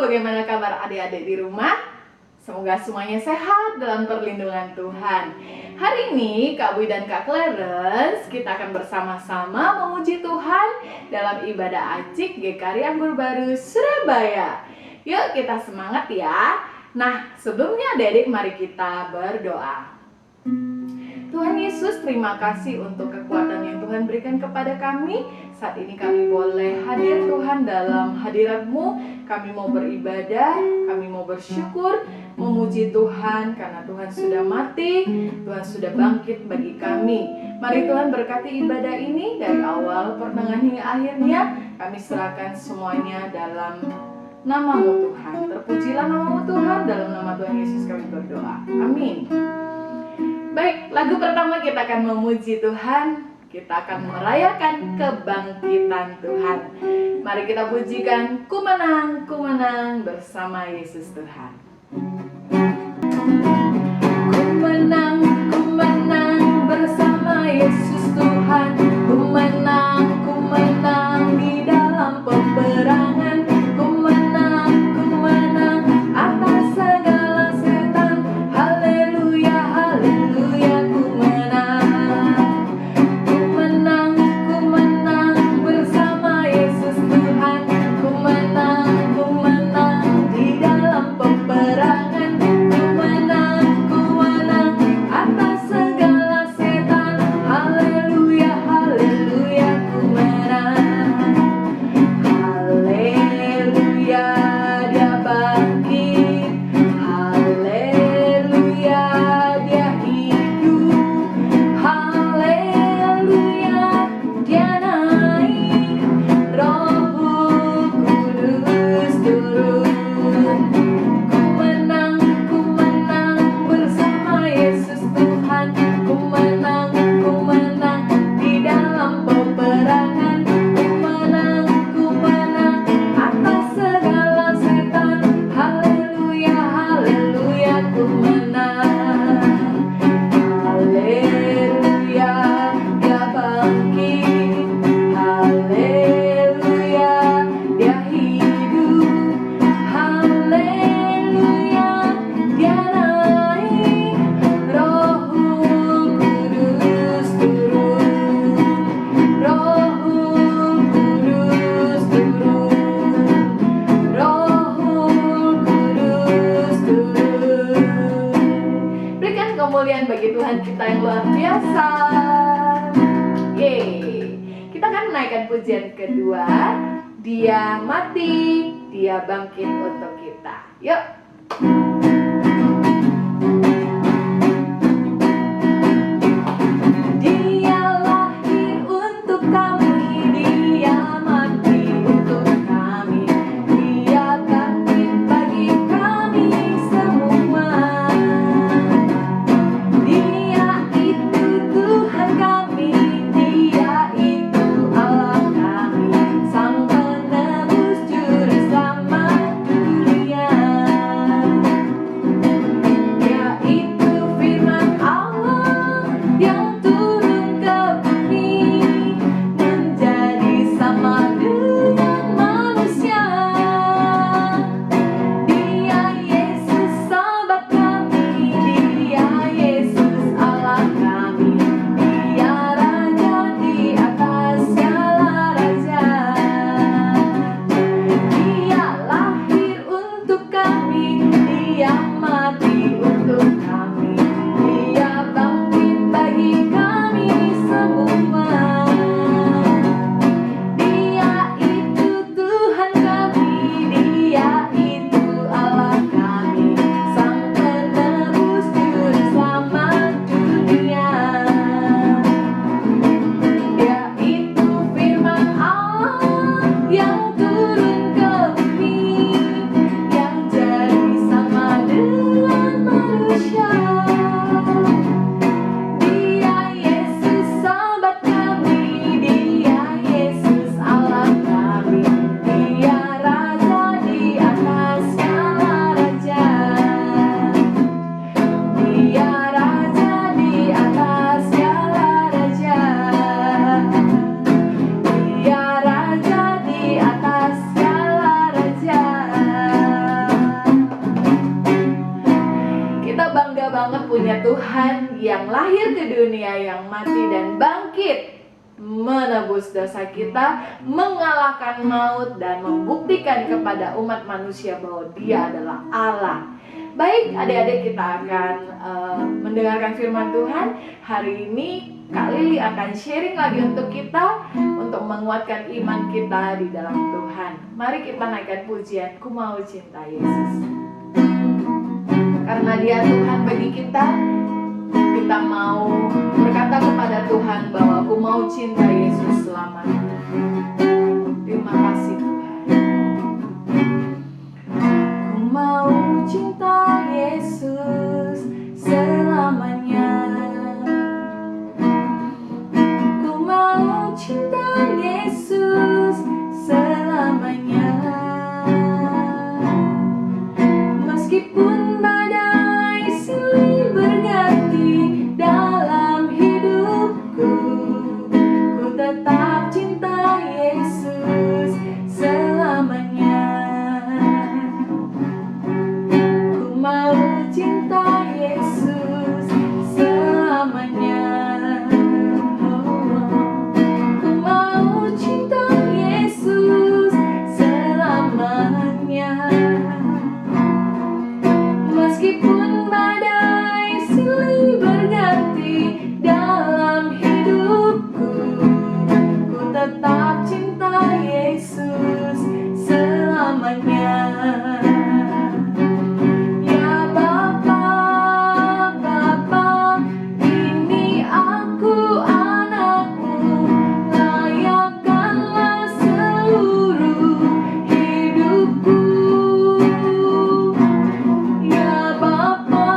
bagaimana kabar adik-adik di rumah? Semoga semuanya sehat dalam perlindungan Tuhan. Hari ini Kak Bui dan Kak Clarence kita akan bersama-sama memuji Tuhan dalam ibadah Acik GKRI Anggur Baru Surabaya. Yuk kita semangat ya. Nah, sebelumnya adik-adik mari kita berdoa. Tuhan Yesus, terima kasih untuk kekuatan yang Tuhan berikan kepada kami. Saat ini kami boleh hadir Tuhan dalam hadirat-Mu. Kami mau beribadah, kami mau bersyukur, memuji Tuhan karena Tuhan sudah mati, Tuhan sudah bangkit bagi kami. Mari Tuhan berkati ibadah ini dari awal, pertengahan hingga akhirnya. Kami serahkan semuanya dalam nama-Mu Tuhan. Terpujilah nama-Mu Tuhan, dalam nama Tuhan Yesus kami berdoa. Amin. Baik, lagu pertama kita akan memuji Tuhan. Kita akan merayakan kebangkitan Tuhan. Mari kita pujikan Ku menang bersama Yesus Tuhan. Ku menang bersama Yesus Tuhan. Ku menang di dalam peperangan. Ku menang atas segala setan. Haleluya, haleluya, ku menang. Ku menang bersama Yesus Tuhan. Ku menang di dalam peperangan. Ku menang atas segala setan. Haleluya, haleluya, ku menang. Haleluya, dia bangkit. Haleluya, dia hidup. Haleluya, dia naik. Roh Kudus turun. Ku menang bersama Yesus Tuhan. Ku menang di dalam peperangan. Ku menang atas segala setan. Haleluya, haleluya, ku menang. Haleluya, dia bangkit. Haleluya, dia hidup. Haleluya, dia naik. Roh Kudus turun. Roh Kudus turun. Roh Kudus turun. Berikan kemuliaan bagi Tuhan kita yang luar biasa. Yeay. Kita akan menaikkan pujian kedua. Dia mati, dia bangkit untuk kita. Yuk. Dia lahir untuk kami, dia mati untuk kami, dia bangkit bagi kami semua. Dia itu Tuhan kami, dia itu Allah kami, Sang Penebus Juru Selamat dunia. yang lahir ke dunia, yang mati dan bangkit, menebus dosa kita, mengalahkan maut, dan membuktikan kepada umat manusia bahwa Dia adalah Allah. Baik, adik-adik, kita akan mendengarkan firman Tuhan. Hari ini Kak Lili akan sharing lagi untuk kita, untuk menguatkan iman kita di dalam Tuhan. Mari kita naikkan pujian, Ku Mau Cinta Yesus. Karena Dia Tuhan bagi kita mau berkata kepada Tuhan bahwa Ku mau cinta Yesus selamanya. Terima kasih Tuhan. Ku mau cinta Yesus selamanya. Ku mau cinta Yesus selamanya. Meskipun badai silih berganti dalam hidupku, ku tetap cinta Yesus selamanya. Ku mau cinta Yesus selamanya. Ku mau cinta Yesus selamanya. Meskipun badai silih berganti dalam hidupku, ku tetap cinta Yesus selamanya. Ya Bapa, Bapa, ini aku anakmu, layakkanlah seluruh hidupku. Ya Bapa,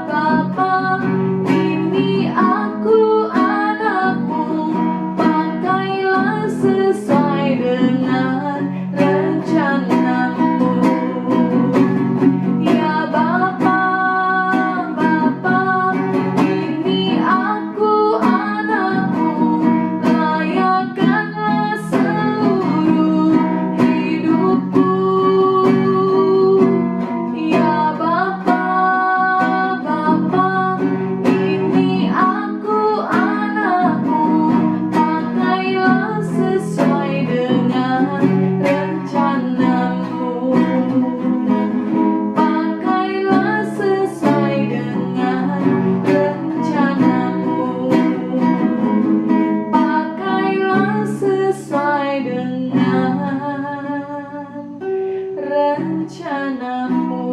Bapa, ini aku anakmu, pakailah sesuai dengan rencanamu. Ya Bapa, Bapa, ini aku anakmu, layakkanlah seluruh hidupku. Ya Bapa, Bapa, ini aku anakmu, pakailah sesuai dengan rencanamu. Pakailah sesuai dengan rencanamu. Pakailah sesuai dengan rencanamu.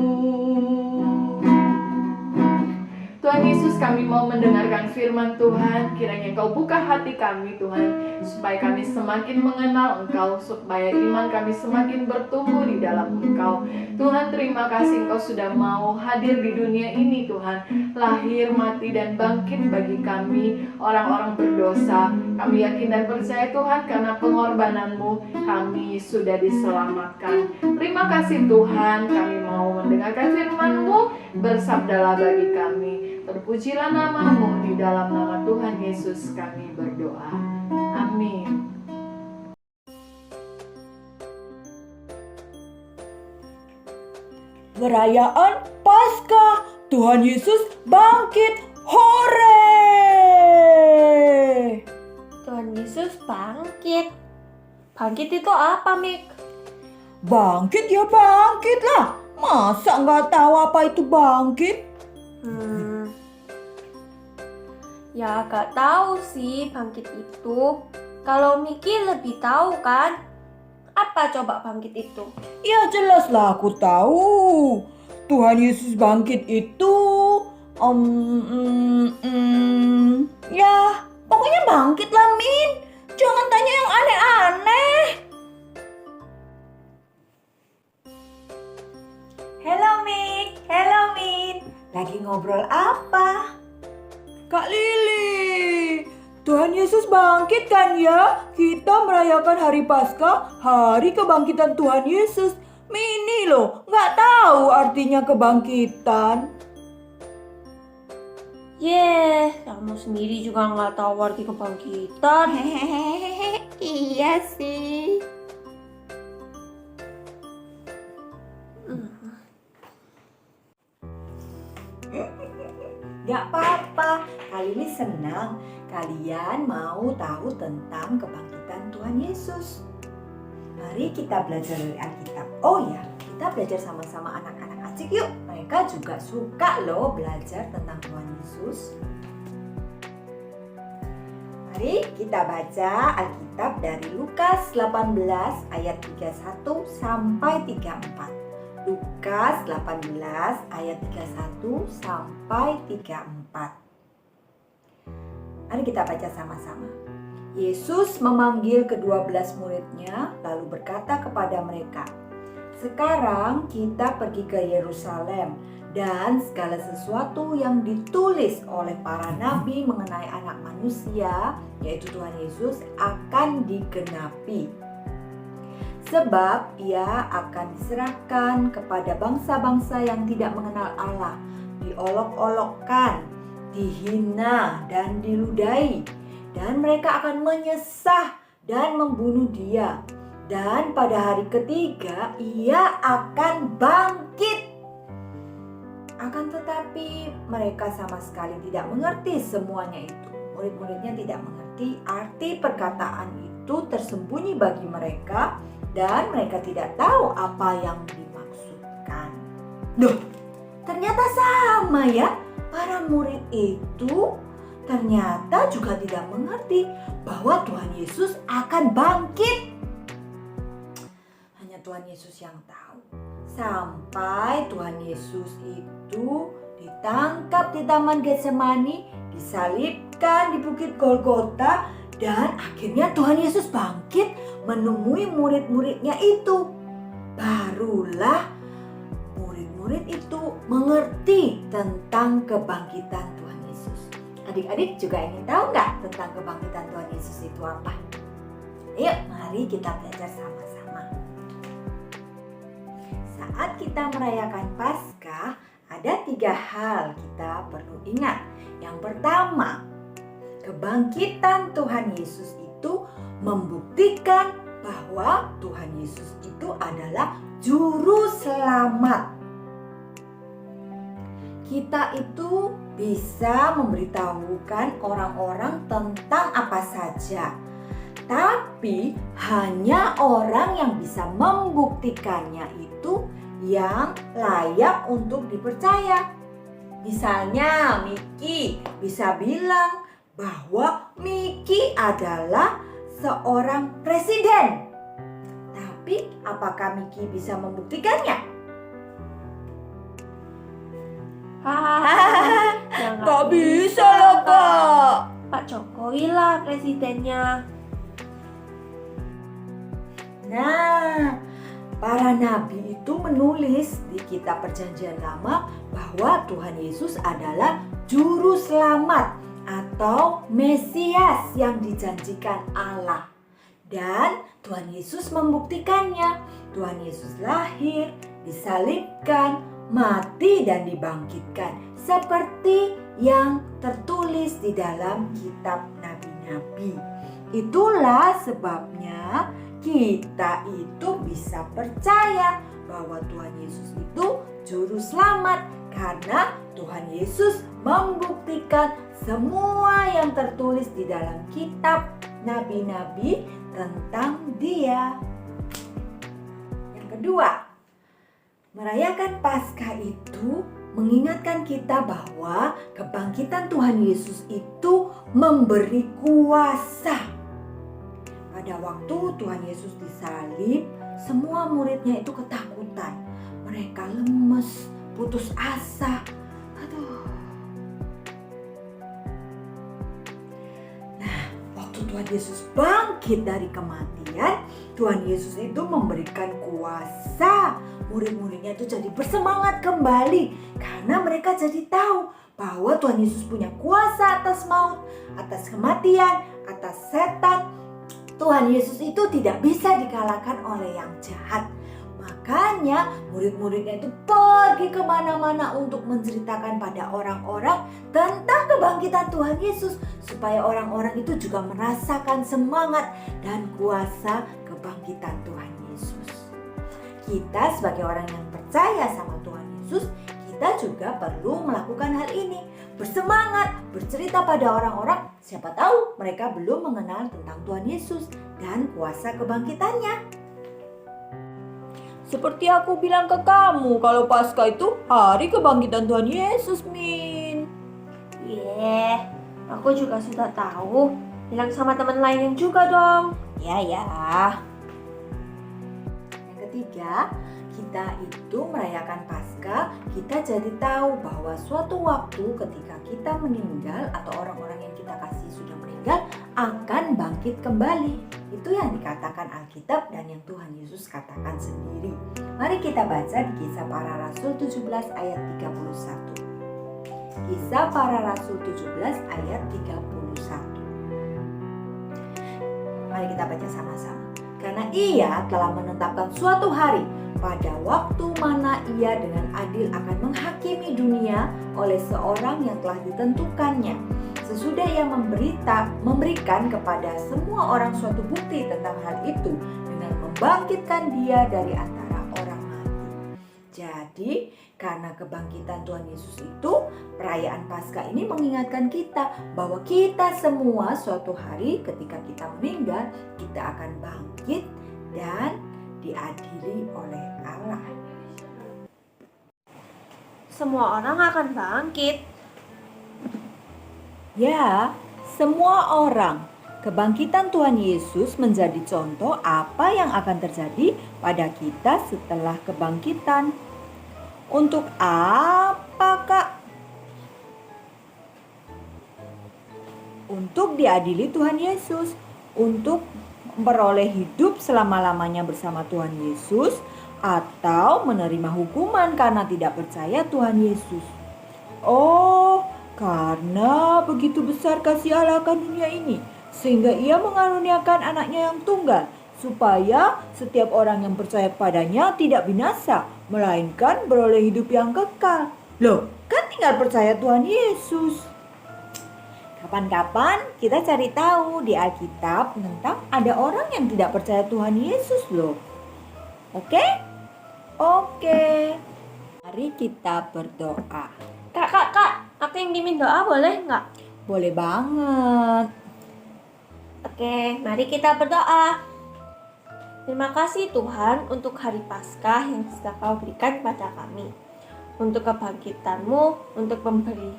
Tuhan Yesus, kami mau mendengarkan firman Tuhan. Kiranya Engkau buka hati kami Tuhan, supaya kami semakin mengenal Engkau, supaya iman kami semakin bertumbuh di dalam Engkau. Tuhan, terima kasih Engkau sudah mau hadir di dunia ini Tuhan, lahir, mati, dan bangkit bagi kami orang-orang berdosa. Kami yakin dan percaya Tuhan, karena pengorbanan-Mu kami sudah diselamatkan. Terima kasih Tuhan, kami mau mendengarkan firman-Mu, bersabdalah bagi kami. Terpujilah nama-Mu, di dalam nama Tuhan Yesus kami berdoa. Amin. Perayaan Paskah, Tuhan Yesus bangkit, hore! Tuhan Yesus bangkit. Bangkit itu apa, Mik? Bangkit ya bangkit lah. Masa nggak tahu apa itu bangkit? Ya gak tahu sih bangkit itu. Kalau Miki lebih tahu kan? Apa coba bangkit itu? Ya jelas lah aku tahu. Tuhan Yesus bangkit itu ya pokoknya bangkit lah Min. Jangan tanya yang aneh-aneh. Hello Mik, hello Min. Lagi ngobrol apa? Kak Lili, Tuhan Yesus bangkit kan ya? Kita merayakan hari Paskah, hari kebangkitan Tuhan Yesus. Mini loh, nggak tahu artinya kebangkitan. Kamu sendiri juga nggak tahu arti kebangkitan. Iya sih. Gak apa-apa, Kak Lili senang kalian mau tahu tentang kebangkitan Tuhan Yesus. Mari kita belajar dari Alkitab. Oh ya, kita belajar sama-sama anak-anak asik yuk. Mereka juga suka loh belajar tentang Tuhan Yesus. Mari kita baca Alkitab dari Lukas 18 ayat 31 sampai 34. Lukas 18 ayat 31 sampai 34. Mari kita baca sama-sama. Yesus memanggil ke-12 muridnya lalu berkata kepada mereka, "Sekarang kita pergi ke Yerusalem dan segala sesuatu yang ditulis oleh para nabi mengenai anak manusia, yaitu Tuhan Yesus, akan digenapi. Sebab ia akan diserahkan kepada bangsa-bangsa yang tidak mengenal Allah, diolok-olokkan, dihina dan diludahi, dan mereka akan menyesah dan membunuh dia. Dan pada hari ketiga ia akan bangkit." Akan tetapi mereka sama sekali tidak mengerti semuanya itu. Murid-muridnya tidak mengerti arti perkataan itu tersembunyi bagi mereka, dan mereka tidak tahu apa yang dimaksudkan. Duh, ternyata sama ya. Para murid itu ternyata juga tidak mengerti bahwa Tuhan Yesus akan bangkit. Hanya Tuhan Yesus yang tahu. Sampai Tuhan Yesus itu ditangkap di Taman Getsemani, disalibkan di Bukit Golgota, dan akhirnya Tuhan Yesus bangkit menemui murid-muridnya itu. Barulah murid-murid itu mengerti tentang kebangkitan Tuhan Yesus. Adik-adik juga ingin tahu nggak tentang kebangkitan Tuhan Yesus itu apa? Yuk, mari kita belajar sama-sama. Saat kita merayakan Paskah, ada 3 hal kita perlu ingat. Yang pertama, kebangkitan Tuhan Yesus itu membuktikan bahwa Tuhan Yesus itu adalah juru selamat. Kita itu bisa memberitahukan orang-orang tentang apa saja, tapi hanya orang yang bisa membuktikannya itu yang layak untuk dipercaya. Misalnya Miki bisa bilang bahwa Miki adalah seorang presiden. Tapi apakah Miki bisa membuktikannya? Ya Gak bisa loh Kak. Pak Jokowi lah presidennya. Nah, para nabi itu menulis di kitab Perjanjian Lama bahwa Tuhan Yesus adalah juru selamat atau Mesias yang dijanjikan Allah. Dan Tuhan Yesus membuktikannya. Tuhan Yesus lahir, disalibkan, mati dan dibangkitkan seperti yang tertulis di dalam kitab nabi-nabi. Itulah sebabnya kita itu bisa percaya bahwa Tuhan Yesus itu juru selamat karena Tuhan Yesus membuktikan semua yang tertulis di dalam kitab nabi-nabi tentang Dia. Yang kedua, merayakan Paskah itu mengingatkan kita bahwa kebangkitan Tuhan Yesus itu memberi kuasa. Pada waktu Tuhan Yesus disalib, semua muridnya itu ketakutan. Mereka lemes, putus asa. Nah, waktu Tuhan Yesus bangkit dari kematian, Tuhan Yesus itu memberikan kuasa. Murid-muridnya itu jadi bersemangat kembali karena mereka jadi tahu bahwa Tuhan Yesus punya kuasa atas maut, atas kematian, atas setan. Tuhan Yesus itu tidak bisa dikalahkan oleh yang jahat. Makanya murid-muridnya itu pergi kemana-mana untuk menceritakan pada orang-orang tentang kebangkitan Tuhan Yesus, supaya orang-orang itu juga merasakan semangat dan kuasa kebangkitan Tuhan Yesus. Kita sebagai orang yang percaya sama Tuhan Yesus, kita juga perlu melakukan hal ini, bersemangat, bercerita pada orang-orang. Siapa tahu mereka belum mengenal tentang Tuhan Yesus dan kuasa kebangkitannya. Seperti aku bilang ke kamu, kalau Paskah itu hari kebangkitan Tuhan Yesus, Min. Aku juga sudah tahu. Bilang sama teman lain juga dong. Ya. Yang ketiga, kita itu merayakan Paskah, kita jadi tahu bahwa suatu waktu ketika kita meninggal atau orang-orang yang kita kasih sudah meninggal akan bangkit kembali. Itu yang dikatakan Alkitab dan yang Tuhan Yesus katakan sendiri. Mari kita baca di Kisah Para Rasul 17 ayat 31. Kisah Para Rasul 17 ayat 31. Mari kita baca sama-sama. Karena Ia telah menetapkan suatu hari pada waktu mana Ia dengan adil akan menghakimi dunia oleh seorang yang telah ditentukannya. Sesudah Ia memberikan kepada semua orang suatu bukti tentang hal itu dengan membangkitkan Dia dari antara orang mati. Jadi, karena kebangkitan Tuhan Yesus itu, perayaan Paskah ini mengingatkan kita bahwa kita semua suatu hari ketika kita meninggal, kita akan bangkit dan diadili oleh Allah. Semua orang akan bangkit. Ya, semua orang. Kebangkitan Tuhan Yesus menjadi contoh apa yang akan terjadi pada kita setelah kebangkitan. Untuk apa, Kak? Untuk diadili Tuhan Yesus, untuk memperoleh hidup selama-lamanya bersama Tuhan Yesus, atau menerima hukuman karena tidak percaya Tuhan Yesus. Oh, karena begitu besar kasih Allah akan dunia ini, sehingga Ia mengaruniakan anaknya yang tunggal, supaya setiap orang yang percaya padanya tidak binasa, melainkan beroleh hidup yang kekal. Loh, kan tinggal percaya Tuhan Yesus. Kapan-kapan kita cari tahu di Alkitab tentang ada orang yang tidak percaya Tuhan Yesus loh. Oke? Mari kita berdoa. Kak, aku yang dimin doa boleh nggak? Boleh banget. Oke, mari kita berdoa. Terima kasih Tuhan untuk hari Paskah yang sudah Kau berikan pada kami. Untuk kebangkitan-Mu, untuk memberi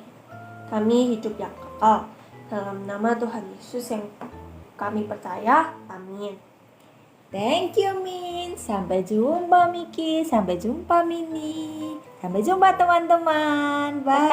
kami hidup yang kekal. Dalam nama Tuhan Yesus yang kami percaya, amin. Thank you, Min. Sampai jumpa, Miki. Sampai jumpa, Mini. Sampai jumpa, teman-teman. Bye.